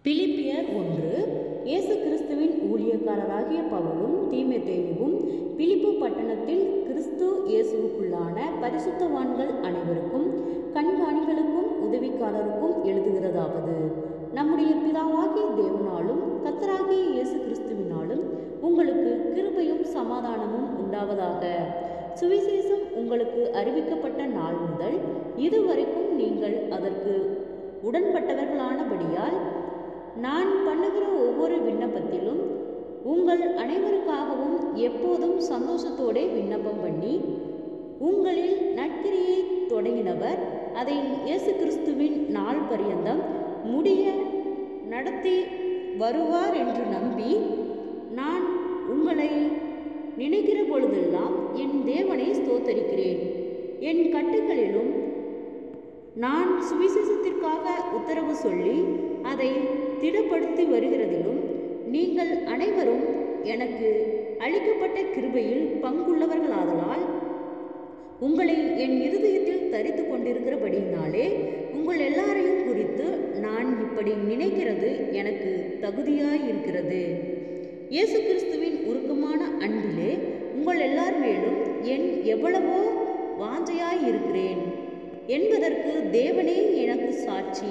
பிலிப்பியர் 1. இயேசு கிறிஸ்துவின் ஊழியக்காரராகிய பவுலும் தீமோத்தேயுவும் பிலிப்பு பட்டணத்தில் கிறிஸ்து இயேசுவுக்குள்ளான பரிசுத்தவான்கள் அனைவருக்கும் கண்காணிகளுக்கும் உதவிக்காரருக்கும் எழுதுகிறதாவது: நம்முடைய பிதாவாகிய தேவனாலும் கர்த்தராகிய இயேசு கிறிஸ்துவினாலும் உங்களுக்கு கிருபையும் சமாதானமும் உண்டாவதாக. சுவிசேஷம் உங்களுக்கு அறிவிக்கப்பட்ட நாள் முதல் இதுவரைக்கும் நீங்கள் அதற்கு உடன்பட்டவர்களானபடியால் நான் பண்ணுகிற ஒவ்வொரு விண்ணப்பத்திலும் உங்கள் அனைவருக்காகவும் எப்போதும் சந்தோஷத்தோടെ விண்ணப்பம் பண்ணி, உங்களில் நற்கிரியை தொடங்கினவர் அதை இயேசு கிறிஸ்துவின் நாள் பரியந்தம் முடிய நடத்தி வருவார் என்று நம்பி, நான் உங்களை நினைக்கிற பொழுதெல்லாம் என் தேவனை ஸ்தோத்தரிக்கிறேன். என் கட்டுகளிலும் நான் சுவிசேஷத்திற்காக உத்தரவு சொல்லி அதை திடப்படுத்தி வருகிறதிலும் நீங்கள் அனைவரும் எனக்கு அளிக்கப்பட்ட கிருபையில் பங்குள்ளவர்களாதலால் உங்களை என் இருதயத்தில் தரித்து கொண்டிருக்கிறபடியினாலே உங்கள் எல்லாரையும் குறித்து நான் இப்படி நினைக்கிறது எனக்கு தகுதியாயிருக்கிறது. இயேசு கிறிஸ்துவின் உருக்கமான அன்பிலே உங்கள் எல்லார் மேலும் எவ்வளவோ வாஞ்சையாயிருக்கிறேன் என்பதற்கு தேவனே எனக்கு சாட்சி.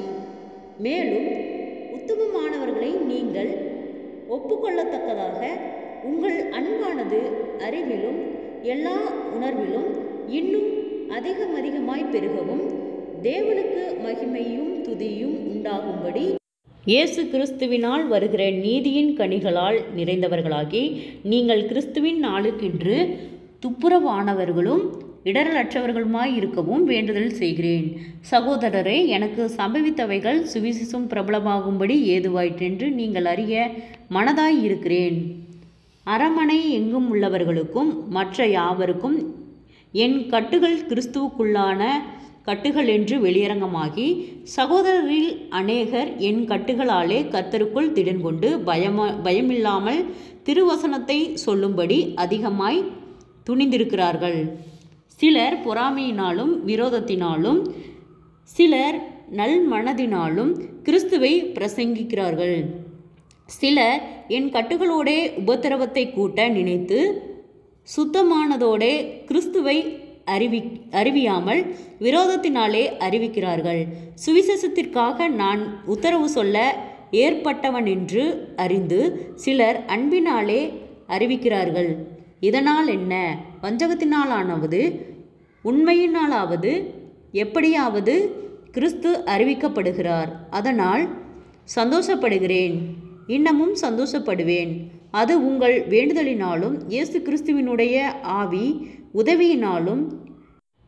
மேலும் உத்தமமானவர்களை நீங்கள் ஒப்புக்கொள்ளத்தக்கதாக உங்கள் அன்பானது அறிவிலும் எல்லா உணர்விலும் இன்னும் அதிகமாய் பெருகவும் தேவனுக்கு மகிமையும் துதியும் உண்டாகும்படி இயேசு கிறிஸ்துவினால் வருகிற நீதியின் கனிகளால் நிறைந்தவர்களாகி நீங்கள் கிறிஸ்துவின் நாளுக்கென்று துப்புரவானவர்களும் இடரலற்றவர்களுமாய் இருக்கவும் வேண்டுதல் செய்கிறேன். சகோதரரே, எனக்கு சம்பவித்தவைகள் சுவிசேஷம் பிரபலமாகும்படி ஏதுவாயிற்றென்று நீங்கள் அறிய மனதாய் இருக்கிறேன். அரமனை எங்கும் உள்ளவர்களுக்கும் மற்ற யாவருக்கும் என் கட்டுகள் கிறிஸ்துவுக்குள்ளான கட்டுகள் என்று வெளியரங்கமாகி, சகோதரரில் அநேகர் என் கட்டுகளாலே கர்த்தருக்குள் திடன் கொண்டு பயமில்லாமல் திருவசனத்தை சொல்லும்படி அதிகமாய் துணிந்திருக்கிறார்கள். சிலர் பொறாமையினாலும் விரோதத்தினாலும் சிலர் நல்மனதினாலும் கிறிஸ்துவை பிரசங்கிக்கிறார்கள். சிலர் என் கட்டுகளோடே உபத்திரவத்தை கூட்ட நினைத்து சுத்தமானதோடே கிறிஸ்துவை அறிவியாமல் விரோதத்தினாலே அறிவிக்கிறார்கள். சுவிசேஷத்திற்காக நான் உத்தரவு சொல்ல ஏற்பட்டவன் என்று அறிந்து சிலர் அன்பினாலே அறிவிக்கிறார்கள். இதனால் என்ன? வஞ்சகத்தினாலாவது உண்மையினாலாவது எப்படியாவது கிறிஸ்து அறிவிக்கப்படுகிறார். அதனால் சந்தோஷப்படுகிறேன், இன்னமும் சந்தோஷப்படுவேன். அது உங்கள் வேண்டுதலினாலும் இயேசு கிறிஸ்துவினுடைய ஆவி உதவியினாலும்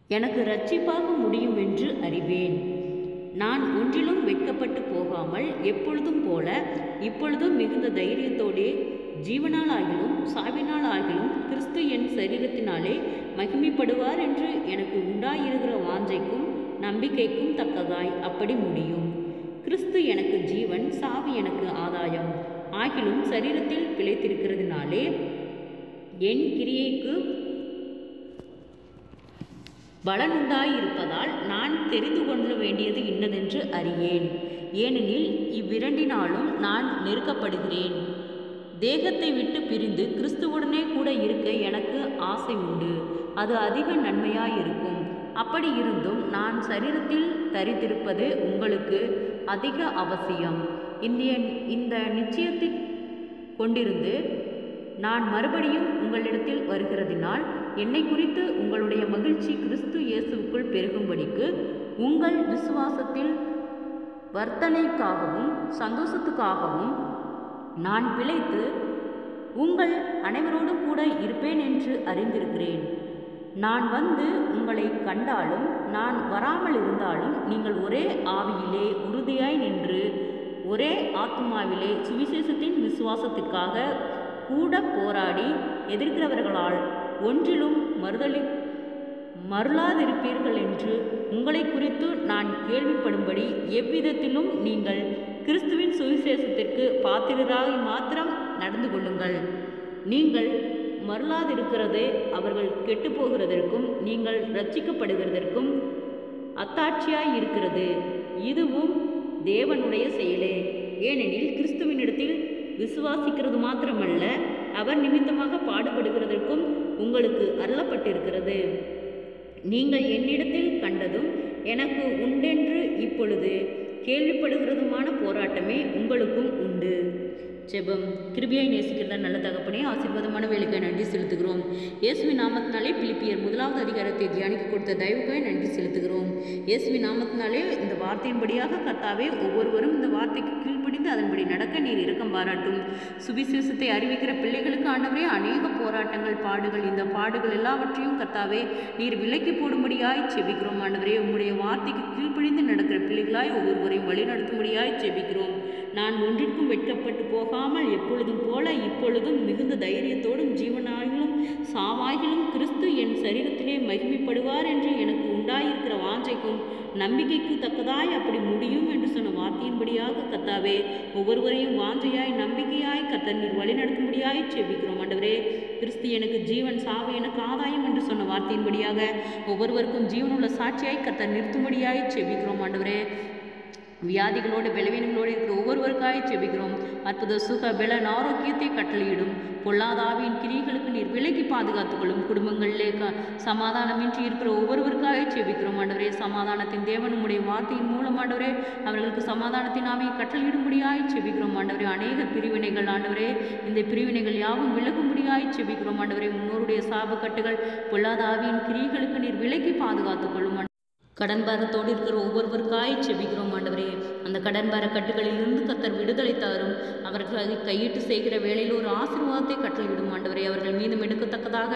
எனக்கு இரட்சிப்பாக முடியும் என்று அறிவேன். நான் ஒன்றிலும் வெட்கப்பட்டு போகாமல் எப்பொழுதும் போல இப்பொழுதும் மிகுந்த தைரியத்தோடே ஜீவனால் ஆகிலும் சாவினால் ஆகிலும் கிறிஸ்து என் சரீரத்தினாலே மகிமைப்படுவார் என்று எனக்கு உண்டாயிருக்கிற வாஞ்சைக்கும் நம்பிக்கைக்கும் தக்கதாய் அப்படி முடியும். கிறிஸ்து எனக்கு ஜீவன், சாவி எனக்கு ஆதாயம் ஆகிலும் சரீரத்தில் பிழைத்திருக்கிறதுனாலே என் கிரியைக்கு பலனுண்டாயிருப்பதால் நான் தெரிந்து கொள்ள வேண்டியது இன்னதென்று அறியேன். ஏனெனில் இவ்விரண்டினாலும் நான் நெருக்கப்படுகிறேன். தேகத்தை விட்டு பிரிந்து கிறிஸ்துவுடனே கூட இருக்க எனக்கு ஆசை உண்டு. அது அதிக நன்மையாயிருக்கும். அப்படி இருந்தும் நான் சரீரத்தில் தரித்திருப்பது உங்களுக்கு அதிக அவசியம். இந்த நிச்சயத்தை கொண்டிருந்து நான் மறுபடியும் உங்களிடத்தில் வருகிறதினால் என்னை குறித்து உங்களுடைய மகிழ்ச்சி கிறிஸ்து இயேசுவுக்குள் பெருகும்படிக்கு உங்கள் விசுவாசத்தில் வர்த்தனைக்காகவும் சந்தோஷத்துக்காகவும் நான் பிழைத்து உங்கள் அனைவரோடும் கூட இருப்பேன் என்று அறிந்திருக்கிறேன். நான் வந்து உங்களை கண்டாலும் நான் வராமல் இருந்தாலும் நீங்கள் ஒரே ஆவியிலே உறுதியாய் நின்று ஒரே ஆத்துமாவிலே சுவிசேஷத்தின் விசுவாசத்திற்காக கூட போராடி எதிர்க்கிறவர்களால் ஒன்றிலும் மருளாதிருப்பீர்கள் என்று உங்களை குறித்து நான் கேள்விப்படும்படி எவ்விதத்திலும் நீங்கள் கிறிஸ்துவின் சுவிசேஷத்திற்கு பாத்திரராக மாத்திரம் நடந்து கொள்ளுங்கள். நீங்கள் மருளாதிருக்கிறது அவர்கள் கெட்டுப்போகிறதற்கும் நீங்கள் இரட்சிக்கப்படுகிறதற்கும் அத்தாட்சியாய் இருக்கிறது. இதுவும் தேவனுடைய செயலே. ஏனெனில் கிறிஸ்துவினிடத்தில் விசுவாசிக்கிறது மாத்திரமல்ல, அவர் நிமித்தமாக பாடுபடுகிறதற்கும் உங்களுக்கு அருளப்பட்டிருக்கிறது. நீங்கள் என்னிடத்தில் கண்டதும் எனக்கு உண்டென்று இப்பொழுது கேள்விப்படுகிறதுமான போராட்டமே உங்களுக்கும் உண்டு. ஜெபம். கிருபையாய் நேசிக்கிற நல்ல தகப்பனே, ஆசீர்வாதமான வேலைக்காய் நன்றி செலுத்துகிறோம். இயேசுவின் நாமத்தினாலே பிலிப்பியர் 1வது அதிகாரத்தை தியானிக்க கொடுத்த தயவுக்காய் நன்றி செலுத்துகிறோம். இயேசுவின் நாமத்தினாலே இந்த வார்த்தையின்படியாக கர்த்தாவே ஒவ்வொருவரும் இந்த வார்த்தைக்கு கீழ்ப்படிந்து அதன்படி நடக்க நீர் இரக்கம் பாராட்டும். சுவிசேஷத்தை அறிவிக்கிற பிள்ளைகளுக்கு ஆண்டவரே அநேக போராட்டங்கள், பாடுகள், இந்த பாடுகள் எல்லாவற்றையும் கர்த்தாவே நீர் விலக்கி போடும்படியாய் செபிக்கிறோம். ஆண்டவரே, உம்முடைய வார்த்தைக்கு கீழ்ப்படிந்து நடக்கிற பிள்ளைகளாய் ஒவ்வொருவரையும் வழிநடத்தும்படியாய் செபிக்கிறோம். நான் ஒன்றிற்கும் வெட்கப்பட்டு போகாமல் எப்பொழுதும் போல இப்பொழுதும் மிகுந்த தைரியத்தோடும் ஜீவனாகிலும் சாவாகிலும் கிறிஸ்து என் சரீரத்திலே மகிமைப்படுவார் என்று எனக்கு உண்டாயிருக்கிற வாஞ்சைக்கும் நம்பிக்கைக்கு தக்கதாய் அப்படி முடியும் என்று சொன்ன வார்த்தையின்படியாக கர்த்தாவே ஒவ்வொருவரையும் வாஞ்சையாய் நம்பிக்கையாய் கர்த்தர் நீர் வழிநடத்தும்படியாய் செபிக்கிறோம். ஆண்டவரே, கிறிஸ்து எனக்கு ஜீவன், சாவு எனக்கு ஆதாயம் என்று சொன்ன வார்த்தையின்படியாக ஒவ்வொருவருக்கும் ஜீவனுள்ள சாட்சியாய் கர்த்தர் நிறுத்தும்படியாய் செபிக்கிறோம். ஆண்டவரே, வியாதிகளோடு பலவீனங்களோடு இருக்கிற ஒவ்வொருவருக்காய் செபிக்கிறோம். அற்புத சுக பலன் ஆரோக்கியத்தை கட்டளையிடும். பொல்லாதாவின் கிரிகளுக்கு நீர் விலக்கி பாதுகாத்துக்கொள்ளும். குடும்பங்களிலே சமாதானமின்றி இருக்கிற ஒவ்வொருவருக்காக செபிக்கிறோம். ஆண்டவரே, சமாதானத்தின் தேவன் உம்முடைய வார்த்தையின் மூலம் ஆண்டவரே அவர்களுக்கு சமாதானத்தின் ஆவியை கட்டளையிடும்படியாய் செபிக்கிறோம். ஆண்டவரே, அநேக பிரிவினைகள் ஆண்டவரே, இந்த பிரிவினைகள் யாவும் விலகும்படியாய் செபிக்கிறோம். ஆண்டவரே, முன்னோருடைய சாபக்கட்டுகள் பொல்லாதாவின் கிரிகளுக்கு நீர் விலக்கி பாதுகாத்துக்கொள்ளும். கடன் பாரத்தோடு இருக்கிற ஒவ்வொருவருக்காய் செபிக்கிறோம். ஆண்டவரே, அந்த கடன் பார கட்டுகளிலிருந்து கர்த்தர் விடுதலை தாரும். அவர்கள் கையிட்டு செய்கிற வேளையில் ஒரு ஆசீர்வாதத்தை கட்டளையிடும். ஆண்டவரே, அவர்கள் மீதும் எடுக்கத்தக்கதாக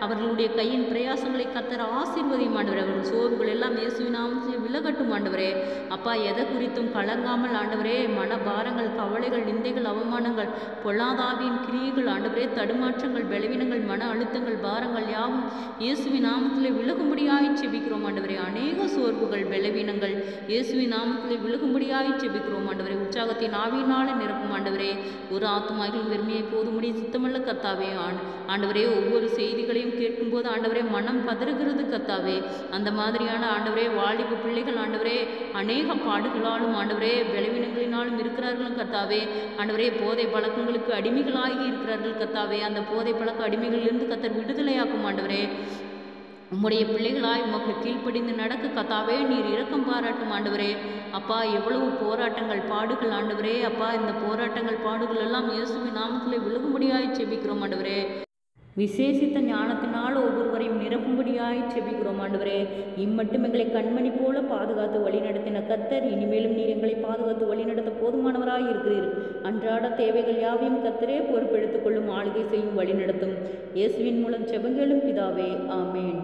அவர்களுடைய கையின் பிரயாசங்களை கர்த்தர் ஆசீர்வதியும். ஆண்டவரே, அவர்கள் சோர்வுகள் எல்லாம் இயேசுவின் நாமத்தில் விலகட்டும். ஆண்டவரே, அப்பா, எதை குறித்தும் கலங்காமல் ஆண்டவரே மனபாரங்கள், கவலைகள், நிந்தைகள், அவமானங்கள், பொல்லாதாவின் கிரியைகள் ஆண்டவரே, தடுமாற்றங்கள், பலவீனங்கள், மன அழுத்தங்கள், பாரங்கள் யாவும் இயேசுவின் நாமத்தில் விலகும்படியாய் செபிக்கிறோம். ஆண்டவரே, அநேக சோர்வுகள், பலவீனங்கள் இயேசுவின் நாமத்தில் விலகும்படியாய் செபிக்கிறோம். ஆண்டவரே, உற்சாகத்தின் ஆவியினால நிரப்பும். ஆண்டவரே, ஒரு ஆத்துமாக்களின் வெறுமையை போதும்படி சித்தமல்ல கர்த்தாவே. ஆண்டவரே, ஒவ்வொரு செய்திகளையும் கேட்கும்போது ஆண்டவரே மனம் பதறுகிறது கர்த்தாவே. அந்த மாதிரியான ஆண்டவரே வாலிப பிள்ளைகள் ஆண்டவரே அநேக பாடுகளாலும் ஆண்டவரே பலவீனங்களினாலும் இருக்கிறார்கள் கர்த்தாவே. ஆண்டவரே, போதை பழக்கங்களுக்கு அடிமைகளாகி இருக்கிறார்கள் கர்த்தாவே. அந்த போதை பழக்க அடிமைகளிலிருந்து கர்த்தர் விடுதலையாக்கும். ஆண்டவரே, உம்முடைய பிள்ளைகளாய் உமக்கு கீழ்ப்படிந்து நடக்க கர்த்தாவே நீர் இரக்கம் பாராட்டும். ஆண்டவரே, அப்பா, எவ்வளவு போராட்டங்கள், பாடுகள் ஆண்டவரே, அப்பா, இந்த போராட்டங்கள், பாடுகள் எல்லாம் இயேசுவின் நாமத்தில் விலகும்படியாய் செபிக்கிறோம். ஆண்டவரே, விசேஷித்த ஞானத்தினால் ஒவ்வொருவரையும் நிரப்பும்படியாய் செபிக்கிறோம். ஆண்டவரே, இம்மட்டும் எங்களை கண்மணி போல பாதுகாத்து வழிநடத்தின கர்த்தர் இனிமேலும் நீர் எங்களை பாதுகாத்து வழிநடத்த போதுமானவராய் இருக்கிறீர். அன்றாட தேவைகள் யாவையும் கர்த்தரே பொறுப்பெடுத்துக் கொள்ளும், ஆளுகை செய்யும், வழிநடத்தும். இயேசுவின் மூலம் செபங்களும் பிதாவே, ஆமேன்.